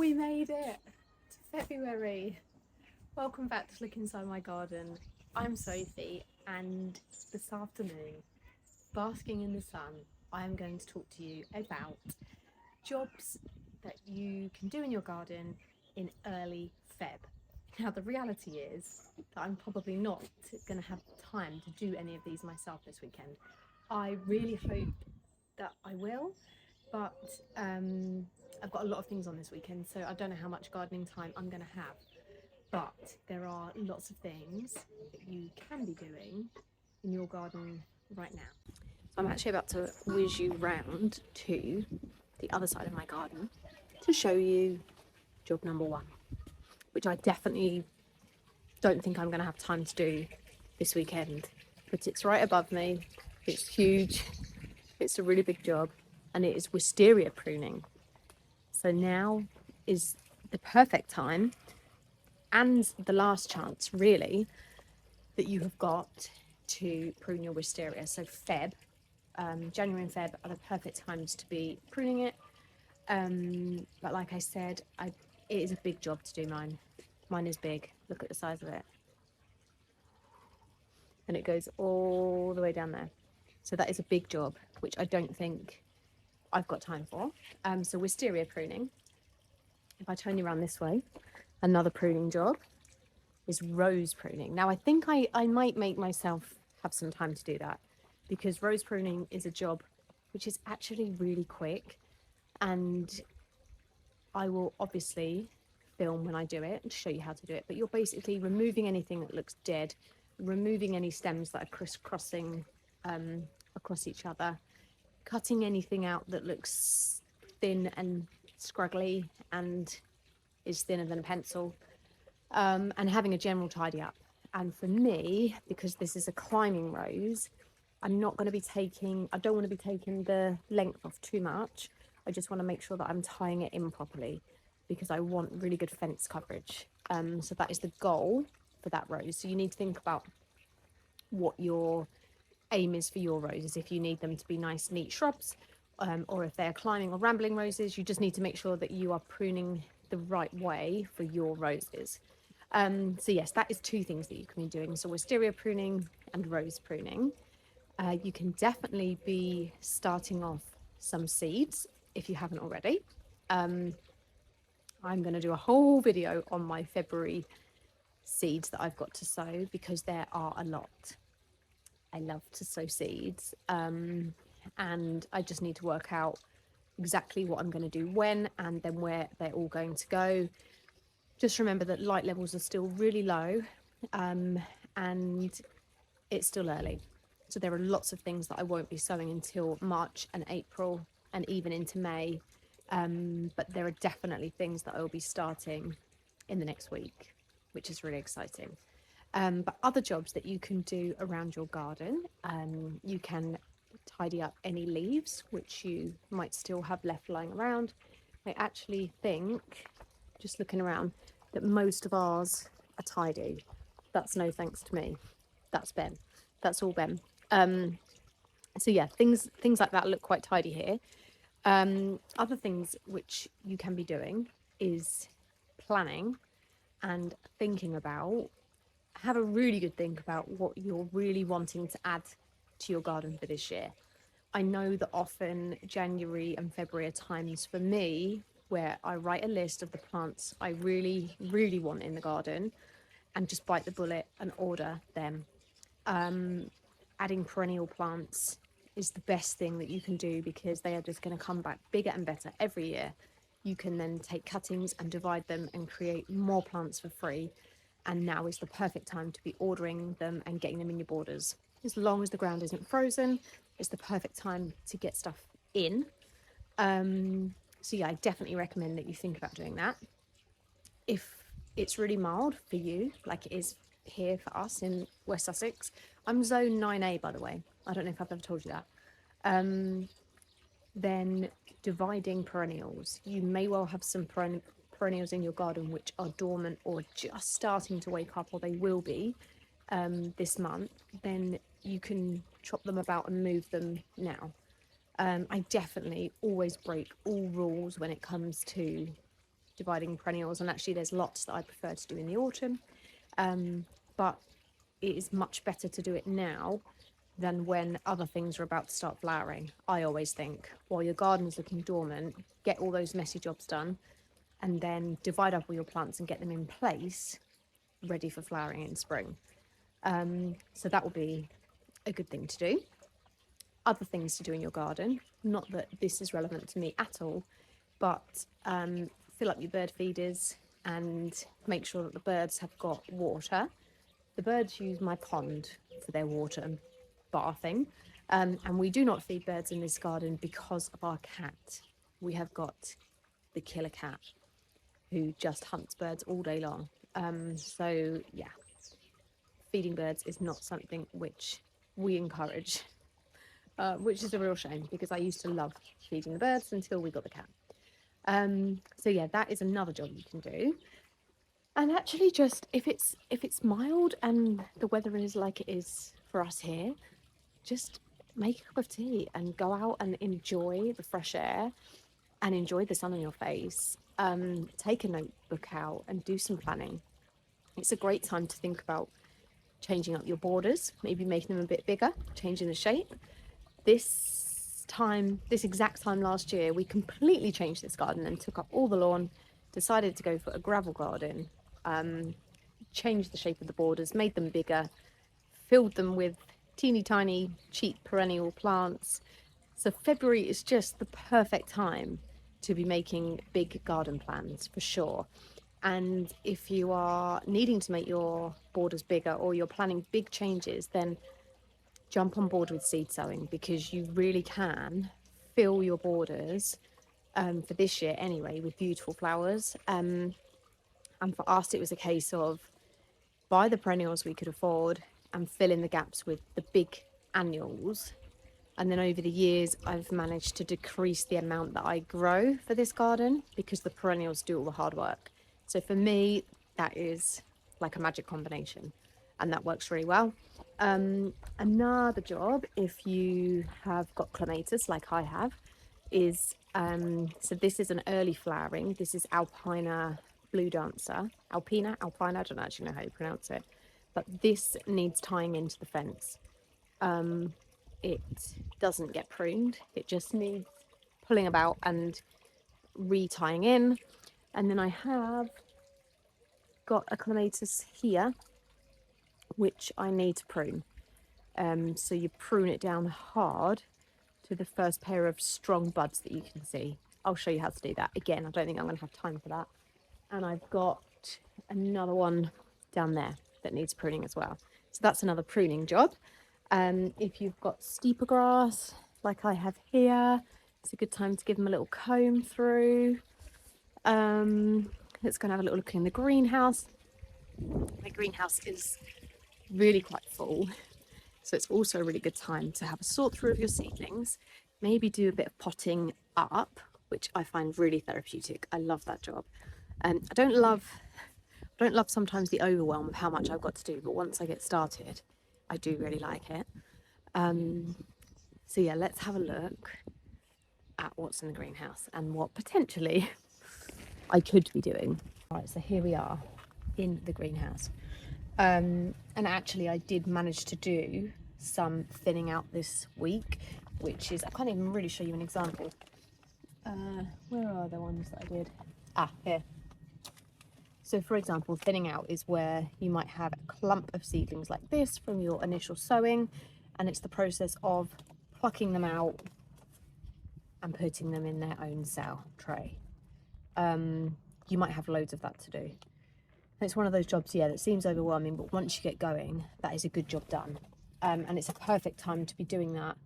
We made it to February. Welcome back to Look Inside My Garden. I'm Sophie, and this afternoon, basking in the sun, I am going to talk to you about jobs that you can do in your garden in early Feb. Now, the reality is that I'm probably not going to have time to do any of these myself this weekend. I really hope that I will, but I've got a lot of things on this weekend, so I don't know how much gardening time I'm going to have. But there are lots of things that you can be doing in your garden right now. So I'm actually about to whiz you round to the other side of my garden to show you job number one, which I definitely don't think I'm going to have time to do this weekend, but it's right above me. It's huge. It's a really big job, and it is wisteria pruning. So now is the perfect time and the last chance really that you have got to prune your wisteria. So January and Feb are the perfect times to be pruning it. But like I said, it is a big job to do mine. Mine is big. Look at the size of it. And it goes all the way down there. So that is a big job, which I don't think I've got time for. So wisteria pruning, if I turn you around this way, another pruning job is rose pruning. Now I think I might make myself have some time to do that, because rose pruning is a job which is actually really quick, and I will obviously film when I do it and show you how to do it. But you're basically removing anything that looks dead, removing any stems that are crisscrossing across each other, cutting anything out that looks thin and scraggly and is thinner than a pencil, and having a general tidy up. And for me, because this is a climbing rose, I don't want to be taking the length off too much. I just want to make sure that I'm tying it in properly, because I want really good fence coverage. So that is the goal for that rose. So you need to think about what your aim is for your roses. If you need them to be nice, neat shrubs, or if they're climbing or rambling roses, you just need to make sure that you are pruning the right way for your roses. So yes, that is two things that you can be doing. So wisteria pruning and rose pruning. You can definitely be starting off some seeds if you haven't already. I'm going to do a whole video on my February seeds that I've got to sow, because there are a lot. I love to sow seeds, and I just need to work out exactly what I'm going to do when, and then where they're all going to go. Just remember that light levels are still really low, and it's still early. So there are lots of things that I won't be sowing until March and April and even into May. But there are definitely things that I will be starting in the next week, which is really exciting. But other jobs that you can do around your garden, you can tidy up any leaves which you might still have left lying around. I actually think, just looking around, that most of ours are tidy. That's no thanks to me. That's Ben. That's all Ben. So yeah, things like that look quite tidy here. Other things which you can be doing is planning and thinking about, have a really good think about what you're really wanting to add to your garden for this year. I know that often January and February are times for me where I write a list of the plants I really, really want in the garden and just bite the bullet and order them. Adding perennial plants is the best thing that you can do, because they are just going to come back bigger and better every year. You can then take cuttings and divide them and create more plants for free. And now is the perfect time to be ordering them and getting them in your borders. As long as the ground isn't frozen, it's the perfect time to get stuff in. So yeah, I definitely recommend that you think about doing that. If it's really mild for you, like it is here for us in West Sussex, I'm zone 9A, by the way. I don't know if I've ever told you that. Then dividing perennials. You may well have some perennials in your garden which are dormant or just starting to wake up, or they will be this month. Then you can chop them about and move them now. I definitely always break all rules when it comes to dividing perennials, and actually there's lots that I prefer to do in the autumn, but it is much better to do it now than when other things are about to start flowering. I always think while your garden is looking dormant, get all those messy jobs done, and then divide up all your plants and get them in place ready for flowering in spring. So that will be a good thing to do. Other things to do in your garden, not that this is relevant to me at all, but fill up your bird feeders and make sure that the birds have got water. The birds use my pond for their water and bathing, and we do not feed birds in this garden because of our cat. We have got the killer cat who just hunts birds all day long. So yeah, feeding birds is not something which we encourage, which is a real shame because I used to love feeding the birds until we got the cat. So yeah, that is another job you can do. And actually, just if it's mild and the weather is like it is for us here, just make a cup of tea and go out and enjoy the fresh air and enjoy the sun on your face. Take a notebook out and do some planning. It's a great time to think about changing up your borders, maybe making them a bit bigger, changing the shape. This exact time last year, we completely changed this garden and took up all the lawn, decided to go for a gravel garden, changed the shape of the borders, made them bigger, filled them with teeny tiny cheap perennial plants. So February is just the perfect time to be making big garden plans for sure. And if you are needing to make your borders bigger or you're planning big changes, then jump on board with seed sowing, because you really can fill your borders for this year anyway with beautiful flowers. And for us, it was a case of buy the perennials we could afford and fill in the gaps with the big annuals. And then over the years, I've managed to decrease the amount that I grow for this garden because the perennials do all the hard work. So for me, that is like a magic combination, and that works really well. Another job, if you have got clematis like I have, is so this is an early flowering. This is Alpina Blue Dancer. Alpina, I don't actually know how you pronounce it, but this needs tying into the fence. It doesn't get pruned, it just needs pulling about and retying in. And then I have got a clematis here which I need to prune. So you prune it down hard to the first pair of strong buds that you can see. I'll show you how to do that. Again, I don't think I'm going to have time for that. And I've got another one down there that needs pruning as well. So that's another pruning job. If you've got steeper grass like I have here, it's a good time to give them a little comb through. Let's go and have a little look in the greenhouse. My greenhouse is really quite full, so it's also a really good time to have a sort through of your seedlings, maybe do a bit of potting up, which I find really therapeutic. I love that job. I don't love sometimes the overwhelm of how much I've got to do, but once I get started, I do really like it. So yeah, let's have a look at what's in the greenhouse and what potentially I could be doing. Right, so here we are in the greenhouse. And actually I did manage to do some thinning out this week, which is, I can't even really show you an example. Where are the ones that I did? Here. So for example, thinning out is where you might have a clump of seedlings like this from your initial sowing, and it's the process of plucking them out and putting them in their own cell tray. You might have loads of that to do. And it's one of those jobs, yeah, that seems overwhelming, but once you get going, that is a good job done. And it's a perfect time to be doing that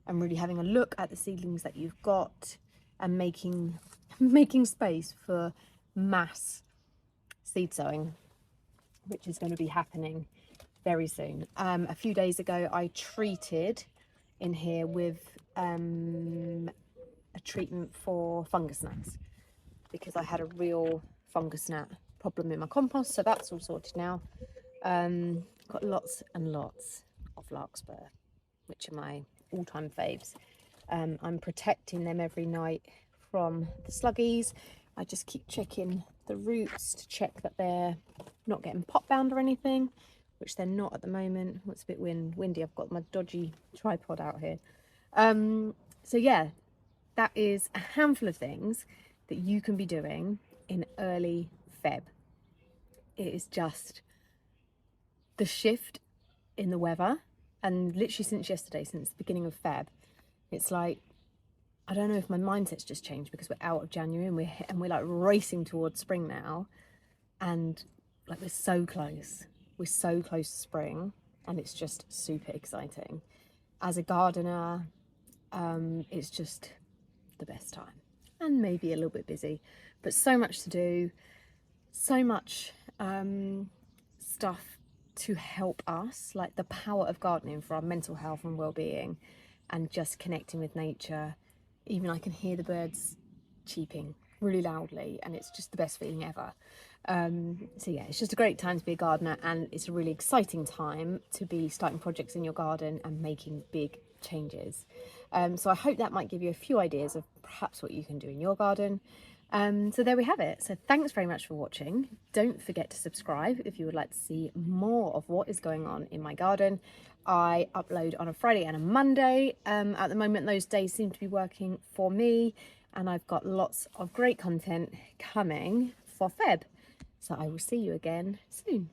and really having a look at the seedlings that you've got and making space for mass seed sowing, which is going to be happening very soon. A few days ago, I treated in here with a treatment for fungus gnats, because I had a real fungus gnat problem in my compost, so that's all sorted now. Got lots and lots of larkspur, which are my all-time faves. I'm protecting them every night from the sluggies, I just keep checking the roots to check that they're not getting pot bound or anything, which they're not at the moment. It's a bit windy. I've got my dodgy tripod out here. So yeah, that is a handful of things that you can be doing in early Feb. It is just the shift in the weather, and literally since yesterday, since the beginning of Feb, it's like, I don't know if my mindset's just changed because we're out of January and we're like racing towards spring now, and like we're so close to spring, and it's just super exciting. As a gardener, it's just the best time, and maybe a little bit busy, but so much to do, so much stuff to help us, like the power of gardening for our mental health and well-being, and just connecting with nature. Even I can hear the birds cheeping really loudly, and it's just the best feeling ever. So yeah, it's just a great time to be a gardener, and it's a really exciting time to be starting projects in your garden and making big changes. So I hope that might give you a few ideas of perhaps what you can do in your garden. So there we have it. So thanks very much for watching. Don't forget to subscribe if you would like to see more of what is going on in my garden. I upload on a Friday and a Monday. At the moment, those days seem to be working for me, and I've got lots of great content coming for Feb. So I will see you again soon.